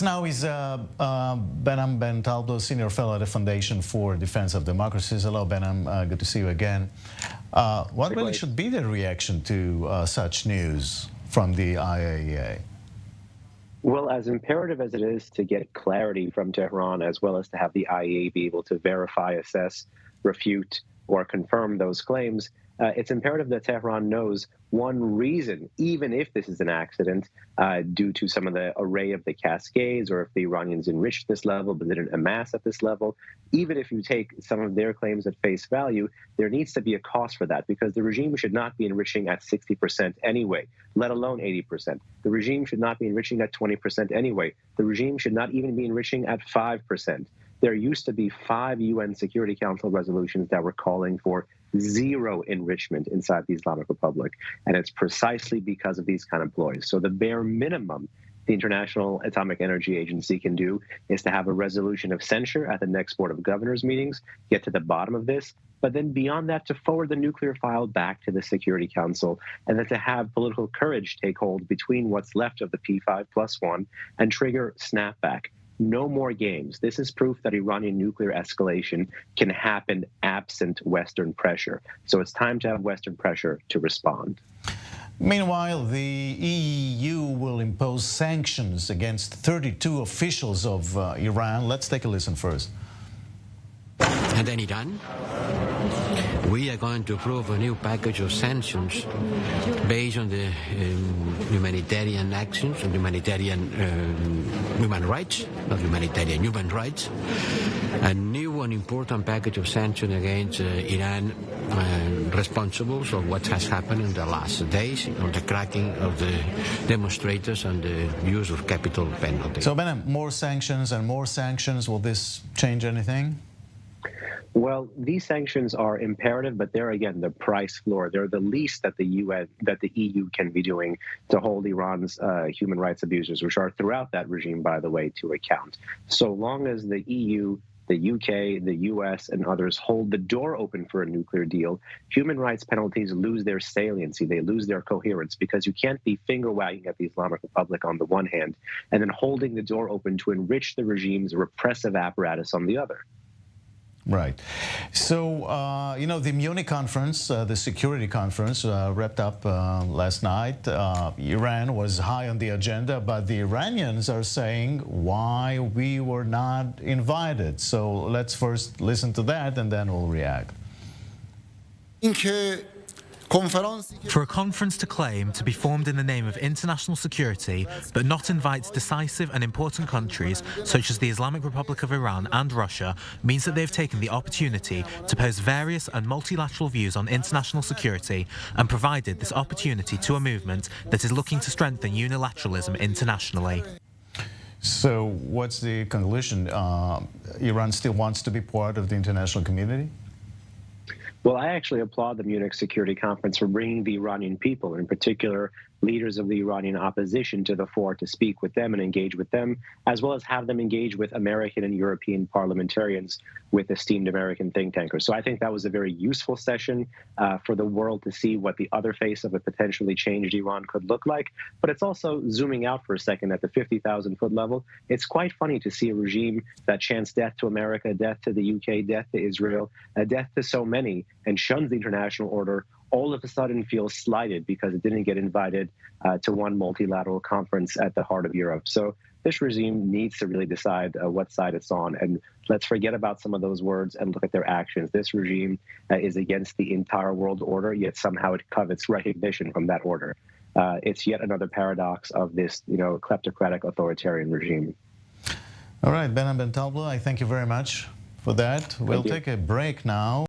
Now is Behnam Ben Taleblu, Senior Fellow at the Foundation for Defense of Democracies. Hello, Behnam. Good to see you again. What really should be the reaction to such news from the IAEA? Well, as imperative as it is to get clarity from Tehran, as well as to have the IAEA be able to verify, assess, refute, or confirm those claims, it's imperative that Tehran knows one reason, even if this is an accident, due to some of the array of the cascades, or if the Iranians enriched this level but didn't amass at this level, even if you take some of their claims at face value, there needs to be a cost for that, because the regime should not be enriching at 60% anyway, let alone 80%. The regime should not be enriching at 20% anyway. The regime should not even be enriching at 5%. There used to be 5 UN Security Council resolutions that were calling for zero enrichment inside the Islamic Republic. And it's precisely because of these kind of ploys. So the bare minimum the International Atomic Energy Agency can do is to have a resolution of censure at the next Board of Governors meetings, get to the bottom of this, but then beyond that, to forward the nuclear file back to the Security Council, and then to have political courage take hold between what's left of the P5+1 and trigger snapback. No more games. This is proof that Iranian nuclear escalation can happen absent Western pressure. So it's time to have Western pressure to respond. Meanwhile, the EU will impose sanctions against 32 officials of Iran. Let's take a listen first. And then Iran, we are going to approve a new package of sanctions based on the humanitarian actions and humanitarian human rights, not humanitarian, human rights. A new and important package of sanctions against Iran responsible for what has happened in the last days, on the cracking of the demonstrators and the use of capital penalty. So, Behnam, more sanctions and more sanctions. Will this change anything? Well, these sanctions are imperative, but they're, again, the price floor. They're the least that the EU can be doing to hold Iran's human rights abusers, which are throughout that regime, by the way, to account. So long as the EU, the UK, the US, and others hold the door open for a nuclear deal, human rights penalties lose their saliency. They lose their coherence, because you can't be finger-wagging at the Islamic Republic on the one hand and then holding the door open to enrich the regime's repressive apparatus on the other. Right. So, you know, the Munich conference, the security conference, wrapped up last night. Iran was high on the agenda, but the Iranians are saying why we were not invited. So let's first listen to that, and then we'll react. For a conference to claim to be formed in the name of international security, but not invite decisive and important countries such as the Islamic Republic of Iran and Russia, means that they've taken the opportunity to pose various and multilateral views on international security and provided this opportunity to a movement that is looking to strengthen unilateralism internationally. So what's the conclusion? Iran still wants to be part of the international community? Well, I actually applaud the Munich Security Conference for bringing the Iranian people, in particular leaders of the Iranian opposition, to the fore to speak with them and engage with them, as well as have them engage with American and European parliamentarians, with esteemed American think tankers. So I think that was a very useful session for the world to see what the other face of a potentially changed Iran could look like. But it's also zooming out for a second at the 50,000-foot level. It's quite funny to see a regime that chants death to America, death to the UK, death to Israel, death to so many, and shuns the international order, all of a sudden feels slighted because it didn't get invited to one multilateral conference at the heart of Europe. So this regime needs to really decide what side it's on. And let's forget about some of those words and look at their actions. This regime is against the entire world order, yet somehow it covets recognition from that order. It's yet another paradox of this, kleptocratic authoritarian regime. All right, Behnam Ben Taleblu, I thank you very much for that. We'll take a break now.